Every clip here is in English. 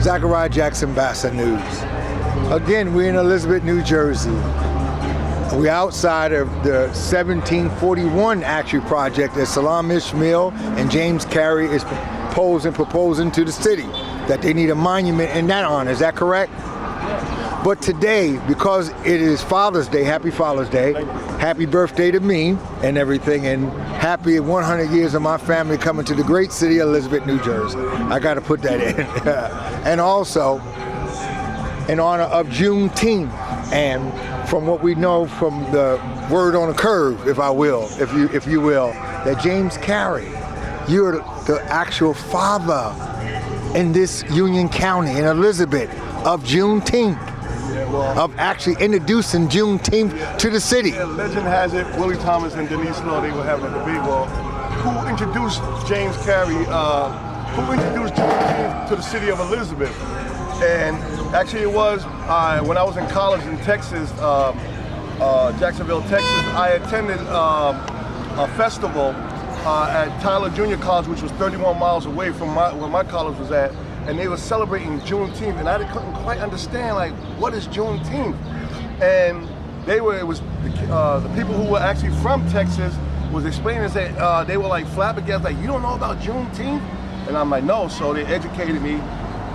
Zachariah Jackson, BASA News. Again, we're in Elizabeth, New Jersey. We're outside of the 1741 actually project that Salam Ishmael and James Carey is proposing to the city, that they need a monument in that honor. Is that correct? But today, because it is Father's Day, happy Father's Day, happy birthday to me and everything, and happy 100 years of my family coming to the great city of Elizabeth, New Jersey. I got to put that in. And also, in honor of Juneteenth, and from what we know from the word on the curve, if you will, that James Carey, you're the actual father in this Union County, in Elizabeth, of Juneteenth. Of actually introducing Juneteenth to the city. Yeah, legend has it, Willie Thomas and Denise Law, they were having a debate. Well, who introduced James Carey, who introduced Juneteenth to the city of Elizabeth? And actually it was, when I was in college in Texas, Jacksonville, Texas, I attended a festival at Tyler Junior College, which was 31 miles away from where my college was at. And they were celebrating Juneteenth, and I couldn't quite understand, like, what is Juneteenth? And it was the people who were actually from Texas was explaining that they were like flabbergasted, like, you don't know about Juneteenth? And I'm like, no. So they educated me.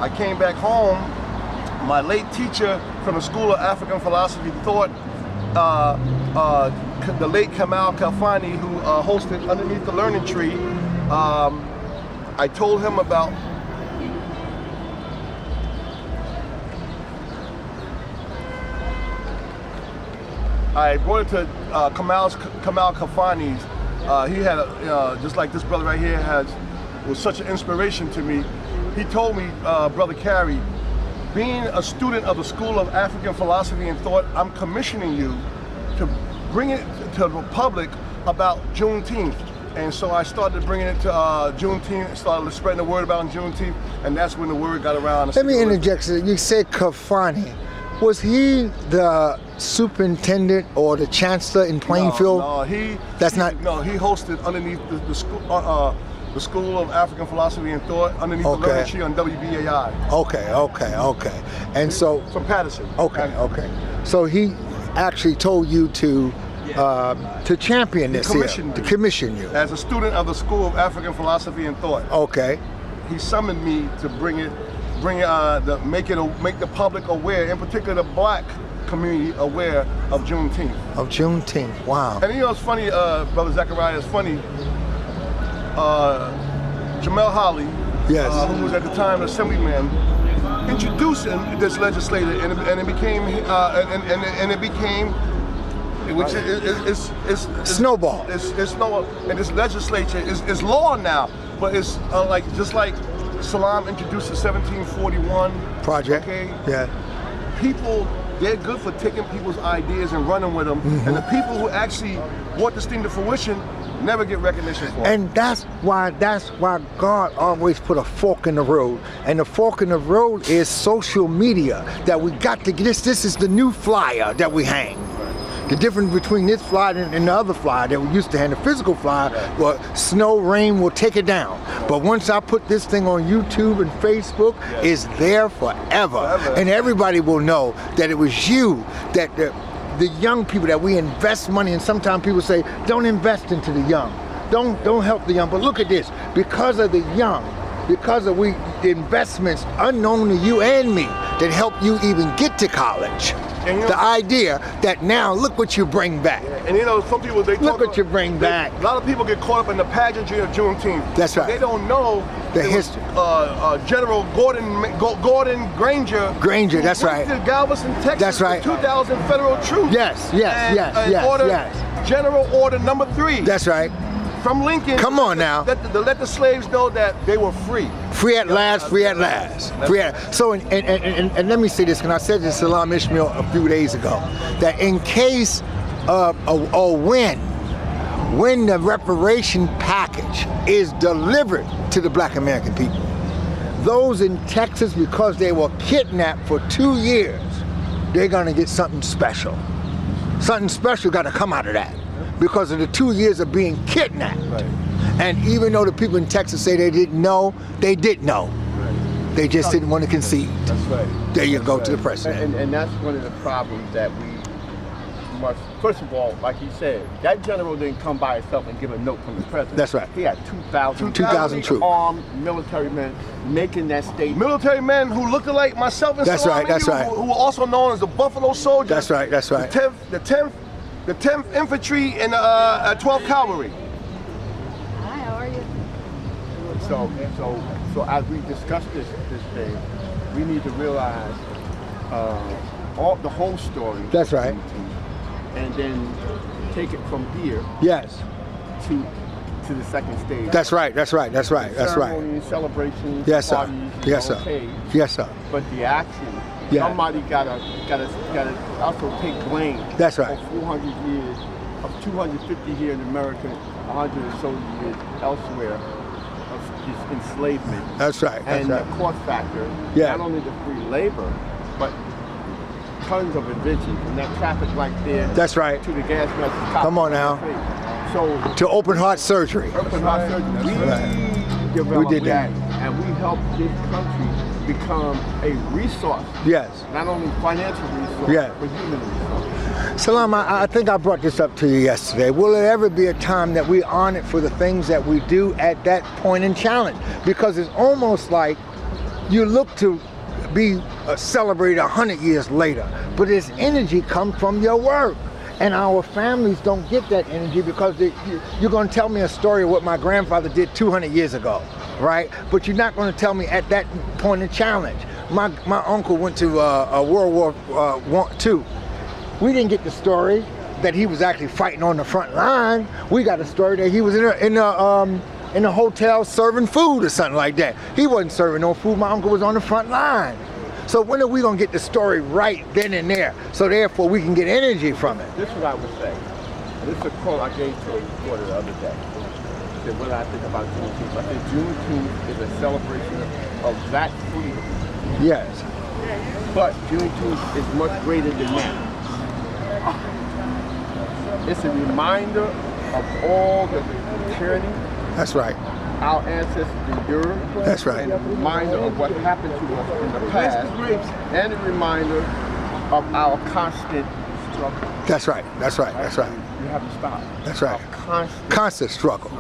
I came back home. My late teacher from the School of African Philosophy and Thought, the late Kamal Kalfani, who hosted Underneath the Learning Tree, I told him about I brought it to Kamal Kalfani's. He had, just like this brother right here was such an inspiration to me. He told me, Brother Carey, being a student of the School of African Philosophy and Thought, I'm commissioning you to bring it to the public about Juneteenth. And so I started bringing it to Juneteenth, started spreading the word about Juneteenth, and that's when the word got around. Let me interject. You said Kalfani. Was he the superintendent or the chancellor in Plainfield? No, he hosted underneath the School of African Philosophy and Thought, underneath the Learning Tree on WBAI. Okay. And so from Patterson. Okay. So he actually told you to champion this here, to commission you as a student of the School of African Philosophy and Thought. Okay. He summoned me to make the public aware, in particular the black community, aware of Juneteenth. Of Juneteenth, wow. And you know, it's funny, Brother Zachariah, it's funny, Jamel Holly, yes, who was at the time assemblyman, introducing this legislator, and it became, which is snowball. It's snowball, and this legislature is law now, but it's just like Salam introduced the 1741 project. Okay, yeah. People, they're good for taking people's ideas and running with them, and the people who actually brought this thing to fruition never get recognition for it. And that's why God always put a fork in the road. And the fork in the road is social media, that we got to get this is the new flyer that we hang. The difference between this flyer and the other flyer that we used to hang, the physical flyer, well, snow, rain will take it down. But once I put this thing on YouTube and Facebook, it's there forever. And everybody will know that it was you, that the young people, that we invest money, and sometimes people say, don't invest into the young. Don't help the young. But look at this, because of the young, because of the investments unknown to you and me that help you even get to college. And, the idea that now, look what you bring back. And you know, some people, look what you bring back. A lot of people get caught up in the pageantry of Juneteenth. That's right. They don't know the history. General Gordon Granger. Granger, that's right. To Galveston, Texas. That's right. 2,000 federal troops. Yes. General Order Number 3. That's right. From Lincoln. Come on now. To let the slaves know that they were free. Free at last, free at last. So, and let me say this, and I said this to Salam Ishmael a few days ago, that in case of, or when the reparation package is delivered to the black American people, those in Texas, because they were kidnapped for 2 years, they're gonna get something special. Something special gotta come out of that, because of the 2 years of being kidnapped. Right. And even though the people in Texas say they didn't know, they did know. Right. They just didn't want to concede. That's right. There you go to the president. And that's one of the problems that we must, first of all, like he said, that general didn't come by himself and give a note from the president. That's right. He had 2,000 troops. armed military men making that statement. Military men who looked like myself and That's Salam right, that's and you, right. who were also known as the Buffalo Soldiers. That's right, that's right. The 10th Infantry and 12th Cavalry. Hi, how are you? So as we discuss this thing, we need to realize the whole story. That's right. And then take it from here Yes. to the second stage. That's right, that's right, that's right, that's right. Ceremony and celebrations, Yes, sir. parties, Yes, sir. okay, Yes, sir. but the action, Yeah. somebody gotta also take blame. That's right. For 400 years, of 250 here in America, 100 or so years elsewhere of this enslavement. That's right, that's And right. the cost factor, Yeah. not only the free labor, but tons of inventions, from that traffic light there That's right. to the gas mask. top Come on of the now. face. So To open heart surgery. open heart surgery, we right. developed We did that. and we helped this country become a resource, Yes. not only financial resource, Yeah. but human resource. Salam, I think I brought this up to you yesterday. Will there ever be a time that we honor for the things that we do at that point in challenge? Because it's almost like you look to be celebrated 100 years later, but this energy comes from your work. And our families don't get that energy because you're going to tell me a story of what my grandfather did 200 years ago, right? But you're not going to tell me at that point in challenge. My uncle went to World War II. We didn't get the story that he was actually fighting on the front line. We got a story that he was in a hotel serving food or something like that. He wasn't serving no food. My uncle was on the front line. So when are we going to get the story right then and there? So therefore we can get energy from it. This is what I would say. This is a quote I gave to a reporter the other day. I said, what do I think about Juneteenth? I said, Juneteenth is a celebration of that freedom. Yes. But Juneteenth is much greater than that. It's a reminder of all the tyranny That's right. our ancestors endured. That's right. And a reminder of what happened to us in the past. And a reminder of our constant struggle. That's right. That's right. That's right. You haven't stopped. That's right. Our Constant struggle.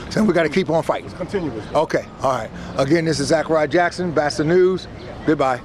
So we got to keep on fighting. Continuous. Okay. All right. Again, this is Zachariah Jackson, BASA News. Goodbye.